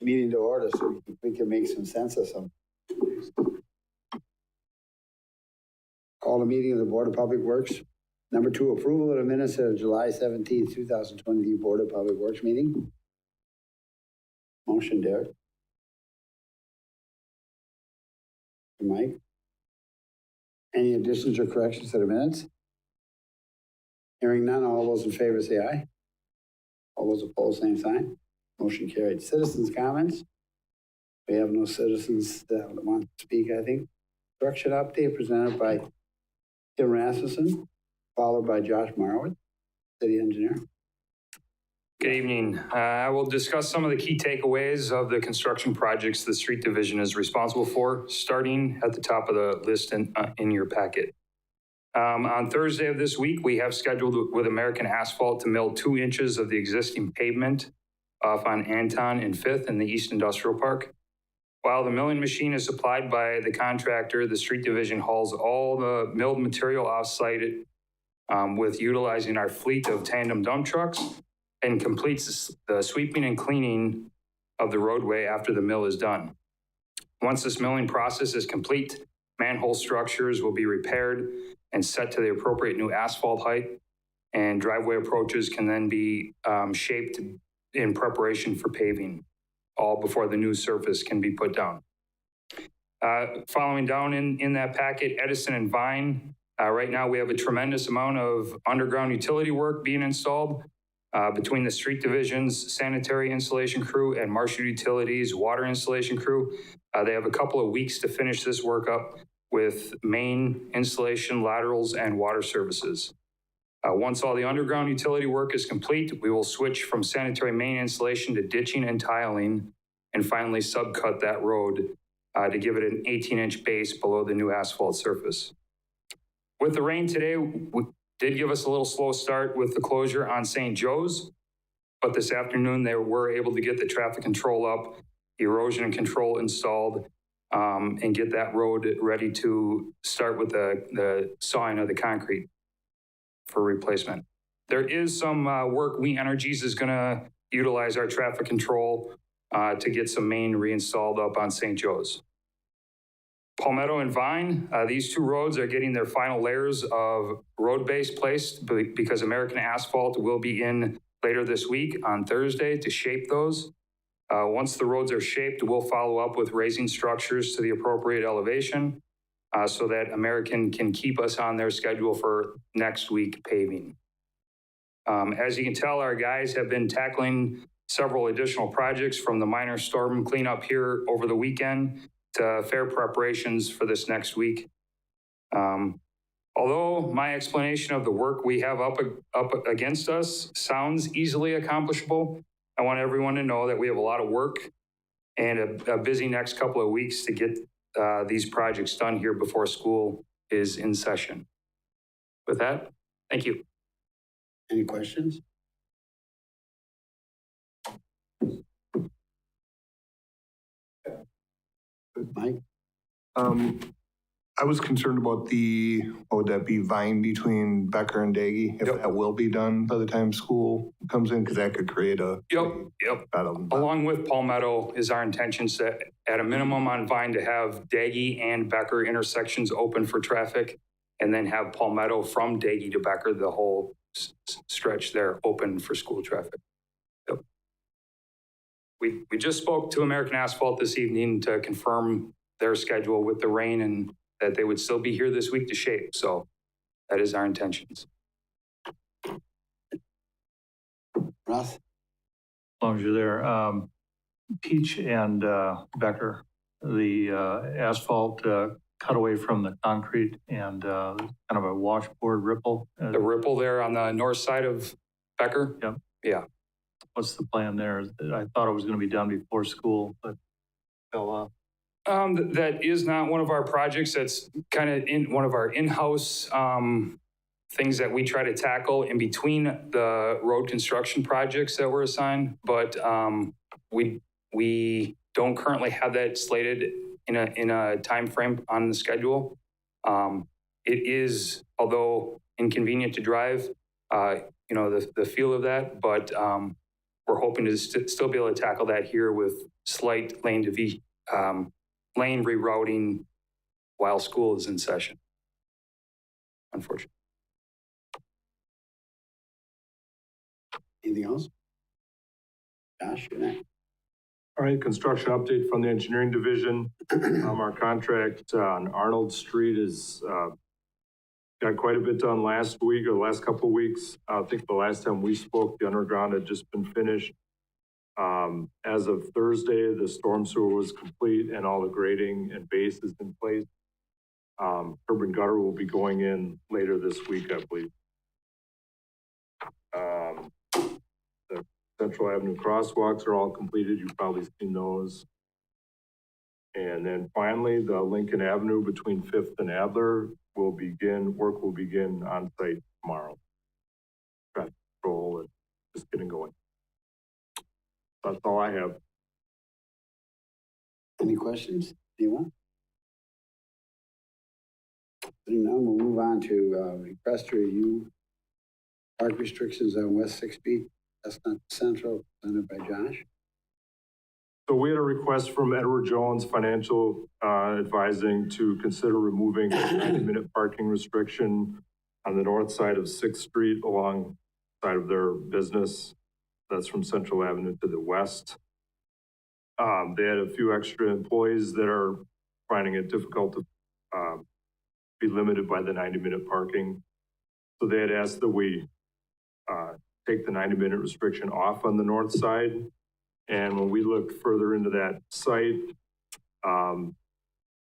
meeting to order so we can make some sense of some. Call the meeting of the Board of Public Works. Number 2, approval of the minutes of July 17th, 2020 Board of Public Works meeting. Motion, Derek. Mike. Any additions or corrections to the minutes? Hearing none, all those in favor say aye. All those opposed, same sign. Motion carried. Citizens' comments. We have no citizens that want to speak, I think. Construction update presented by Tim Rasmussen, followed by Josh Marwood, city engineer. Good evening. I will discuss some of the key takeaways of the construction projects the street division is responsible for, starting at the top of the list in your packet. On Thursday of this week, we have scheduled with American Asphalt to mill 2 inches of the existing pavement off on Anton and 5th in the East Industrial Park. While the milling machine is supplied by the contractor, the street division hauls all the milled material off-site with utilizing our fleet of tandem dump trucks and completes the sweeping and cleaning of the roadway after the mill is done. Once this milling process is complete, manhole structures will be repaired and set to the appropriate new asphalt height, and driveway approaches can then be shaped in preparation for paving, all before the new surface can be put down. Following down in that packet, Edison and Vine. Right now we have a tremendous amount of underground utility work being installed between the street division's sanitary installation crew and Marshfield Utilities water installation crew. They have a couple of weeks to finish this work up with main installation, laterals, and water services. Once all the underground utility work is complete, we will switch from sanitary main installation to ditching and tiling, and finally subcut that road to give it an 18-inch base below the new asphalt surface. With the rain today, we did give us a little slow start with the closure on St. Joe's, but this afternoon they were able to get the traffic control up, erosion control installed, and get that road ready to start with the sawing of the concrete for replacement. There is some work We Energies is gonna utilize our traffic control to get some main reinstalled up on St. Joe's. Palmetto and Vine, these 2 roads are getting their final layers of road base placed because American Asphalt will be in later this week on Thursday to shape those. Once the roads are shaped, we'll follow up with raising structures to the appropriate elevation so that American can keep us on their schedule for next week paving. As you can tell, our guys have been tackling several additional projects from the minor storm cleanup here over the weekend to fair preparations for this next week. Although my explanation of the work we have up against us sounds easily accomplishable, I want everyone to know that we have a lot of work and a busy next couple of weeks to get these projects done here before school is in session. With that, thank you. Any questions? Mike? I was concerned about what would that be, Vine between Becker and Daggy, if that will be done by the time school comes in, because that could create a... Yep. Along with Palmetto is our intention to, at a minimum on Vine, to have Daggy and Becker intersections open for traffic, and then have Palmetto from Daggy to Becker, the whole stretch there, open for school traffic. Yep. We just spoke to American Asphalt this evening to confirm their schedule with the rain and that they would still be here this week to shape. So that is our intentions. Ross? As long as you're there. Peach and Becker, the asphalt cut away from the concrete and kind of a washboard ripple. The ripple there on the north side of Becker? Yep. Yeah. What's the plan there? I thought it was going to be done before school, but fell off. That is not one of our projects. That's kind of in one of our in-house things that we try to tackle in between the road construction projects that were assigned. But we don't currently have that slated in a time frame on the schedule. It is, although inconvenient to drive, the feel of that, but we're hoping to still be able to tackle that here with slight lane rerouting while school is in session. Unfortunately. Anything else? Josh, you're next. All right, construction update from the engineering division. Our contract on Arnold Street is got quite a bit done last week or the last couple of weeks. I think the last time we spoke, the underground had just been finished. As of Thursday, the storm sewer was complete and all the grading and base is in place. Curb and gutter will be going in later this week, I believe. The Central Avenue crosswalks are all completed. You've probably seen those. And then finally, the Lincoln Avenue between 5th and Adler work will begin on site tomorrow. Traffic control and just getting going. That's all I have. Any questions? Anyone? Seeing none, we'll move on to request to review park restrictions on West 6th Street. That's not Central, presented by Josh. So we had a request from Edward Jones Financial Advising to consider removing the 90-minute parking restriction on the north side of 6th Street alongside of their business. That's from Central Avenue to the west. They had a few extra employees that are finding it difficult to be limited by the 90-minute parking. So they had asked that we take the 90-minute restriction off on the north side. And when we looked further into that site,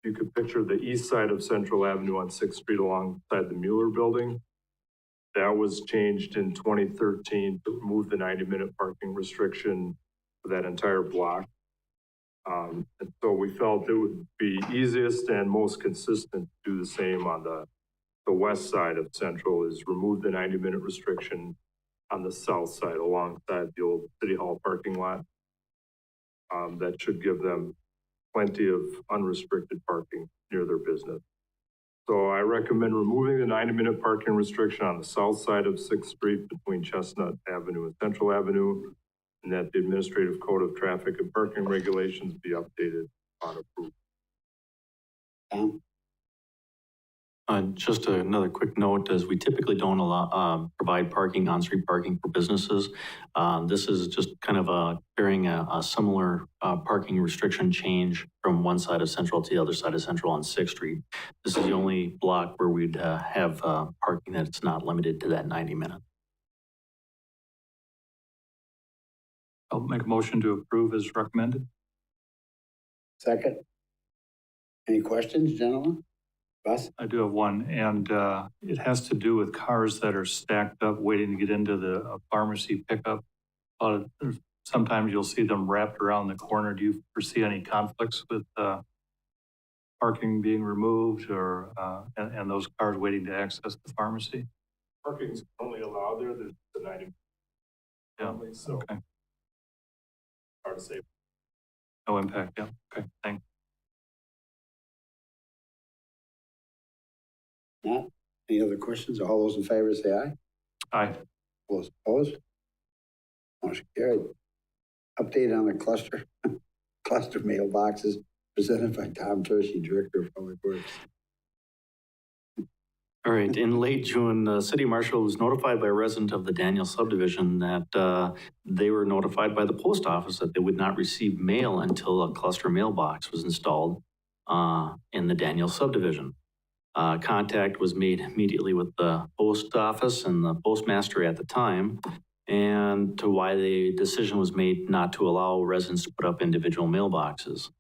you could picture the east side of Central Avenue on 6th Street alongside the Mueller building. That was changed in 2013 to remove the 90-minute parking restriction for that entire block. And so we felt it would be easiest and most consistent to do the same on the west side of Central, is remove the 90-minute restriction on the south side alongside the old City Hall parking lot. That should give them plenty of unrestricted parking near their business. So I recommend removing the 90-minute parking restriction on the south side of 6th Street between Chestnut Avenue and Central Avenue, and that the Administrative Code of Traffic and Parking Regulations be updated on approval. Tom? Just another quick note, as we typically don't allow, provide parking, on-street parking for businesses. This is just kind of carrying a similar parking restriction change from one side of Central to the other side of Central on 6th Street. This is the only block where we'd have parking that's not limited to that 90 minutes. I'll make a motion to approve as recommended. Second. Any questions, gentlemen? Russ? I do have one, and it has to do with cars that are stacked up waiting to get into the pharmacy pickup. Sometimes you'll see them wrapped around the corner. Do you foresee any conflicts with parking being removed or and those cars waiting to access the pharmacy? Parking's only allowed there. There's the 90. Yeah. So Okay. hard to say. No impact. Yeah. Okay. Thanks. Not? Any other questions? All those in favor say aye. Aye. Those opposed? Motion carried. Update on the cluster mailboxes presented by Tom Tershi, Director of Public Works. All right, in late June, the city marshal was notified by a resident of the Daniel subdivision that they were notified by the post office that they would not receive mail until a cluster mailbox was installed in the Daniel subdivision. Contact was made immediately with the post office and the postmaster at the time, and to why the decision was made not to allow residents to put up individual mailboxes.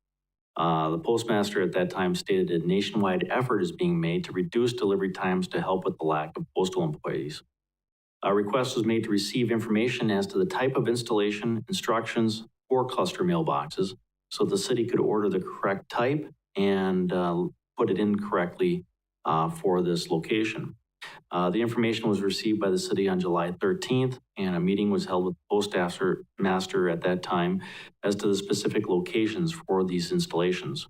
The postmaster at that time stated a nationwide effort is being made to reduce delivery times to help with the lack of postal employees. A request was made to receive information as to the type of installation instructions for cluster mailboxes so the city could order the correct type and put it in correctly for this location. The information was received by the city on July 13th, and a meeting was held with the postmaster at that time as to the specific locations for these installations.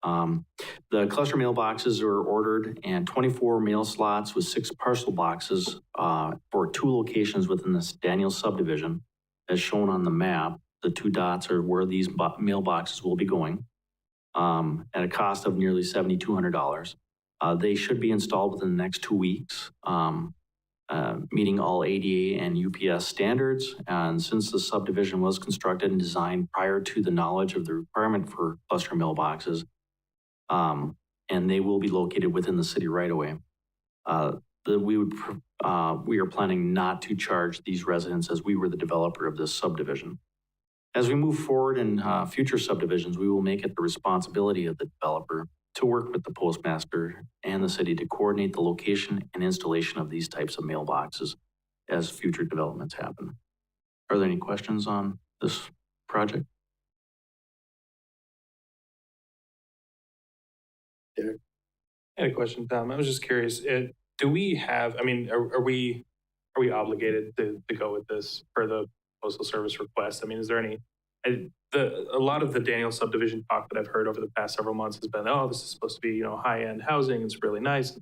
The cluster mailboxes were ordered, and 24 mail slots with 6 parcel boxes for 2 locations within this Daniel subdivision as shown on the map. The two dots are where these mailboxes will be going, at a cost of nearly $7,200. They should be installed within the next 2 weeks, meeting all ADA and UPS standards. And since the subdivision was constructed and designed prior to the knowledge of the requirement for cluster mailboxes, and they will be located within the city right away, we are planning not to charge these residents as we were the developer of this subdivision. As we move forward in future subdivisions, we will make it the responsibility of the developer to work with the postmaster and the city to coordinate the location and installation of these types of mailboxes as future developments happen. Are there any questions on this project? I had a question, Tom. I was just curious. Do we have? I mean, are we obligated to go with this per the Postal Service request? I mean, is there any? A lot of the Daniel subdivision talk that I've heard over the past several months has been, oh, this is supposed to be, high-end housing. It's really nice.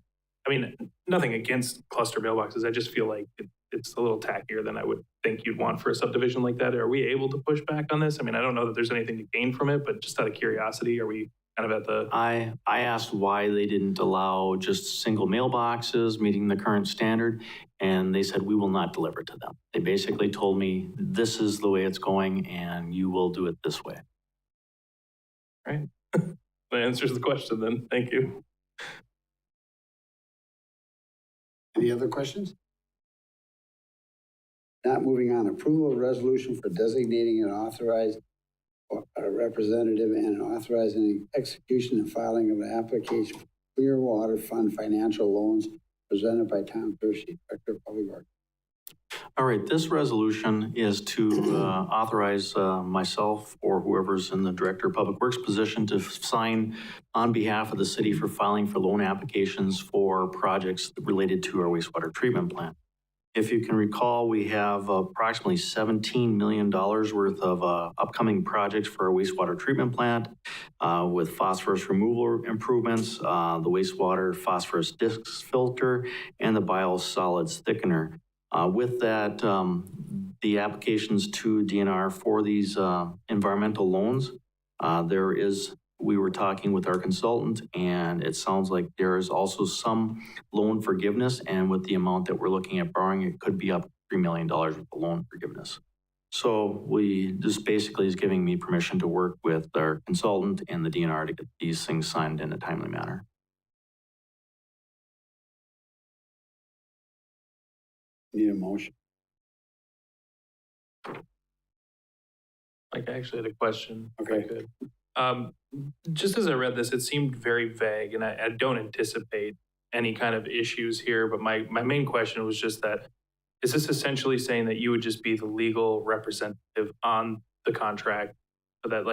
I mean, nothing against cluster mailboxes. I just feel like it's a little tackier than I would think you'd want for a subdivision like that. Are we able to push back on this? I mean, I don't know that there's anything to gain from it, but just out of curiosity, are we kind of at the... I asked why they didn't allow just single mailboxes meeting the current standard, and they said, we will not deliver to them. They basically told me, this is the way it's going, and you will do it this way. All right. That answers the question then. Thank you. Any other questions? Not moving on. Approval of resolution for designating an authorized representative and authorizing execution and filing of an application for Clear Water Fund financial loans presented by Tom Percy, Director of Public Works. All right, this resolution is to authorize myself or whoever's in the Director of Public Works position to sign on behalf of the city for filing for loan applications for projects related to our wastewater treatment plant. If you can recall, we have approximately $17 million worth of upcoming projects for our wastewater treatment plant with phosphorus removal improvements, the wastewater phosphorus discs filter, and the biosolids thickener. With that, the applications to DNR for these environmental loans, we were talking with our consultant, and it sounds like there is also some loan forgiveness, and with the amount that we're looking at borrowing, it could be up to $3 million with the loan forgiveness. So this basically is giving me permission to work with our consultant and the DNR to get these things signed in a timely manner. Need a motion? Like, I actually had a question. Okay. Good. Just as I read this, it seemed very vague, and I don't anticipate any kind of issues here, but my main question was just that, is this essentially saying that you would just be the legal representative on the contract for that,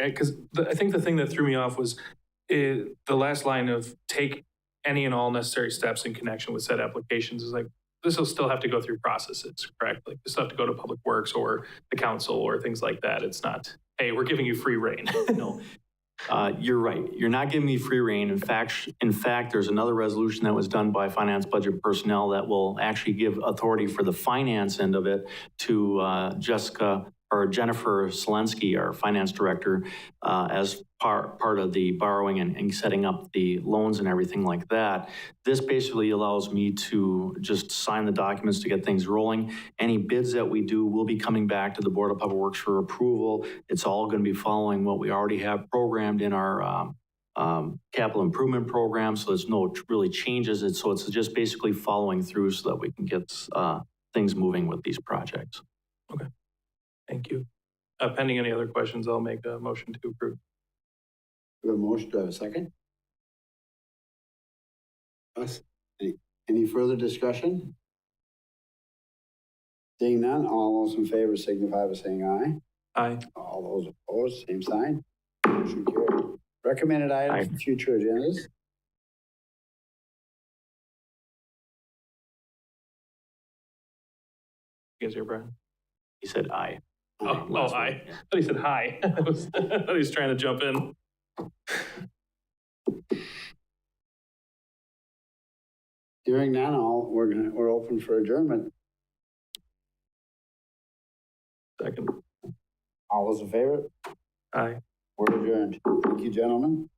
because I think the thing that threw me off was the last line of take any and all necessary steps in connection with said applications is like, this will still have to go through processes, correct? Like this will have to go to Public Works or the council or things like that. It's not, hey, we're giving you free reign. No, you're right. You're not giving me free reign. In fact, there's another resolution that was done by finance budget personnel that will actually give authority for the finance end of it to Jennifer Selensky, our finance director, as part of the borrowing and setting up the loans and everything like that. This basically allows me to just sign the documents to get things rolling. Any bids that we do will be coming back to the Board of Public Works for approval. It's all going to be following what we already have programmed in our capital improvement program, so there's no really changes. It's just basically following through so that we can get things moving with these projects. Okay. Thank you. Pending any other questions, I'll make a motion to approve. Do a motion, do I have a second? Us? Any further discussion? Seeing none, all those in favor signify by saying aye. Aye. All those opposed, same sign. Motion carried. Recommended items for future agendas. You guys hear Brian? He said aye. Aye. I thought he said hi. I thought he was trying to jump in. Hearing none, we're open for adjournment. Second. All those in favor? Aye. We're adjourned. Thank you, gentlemen.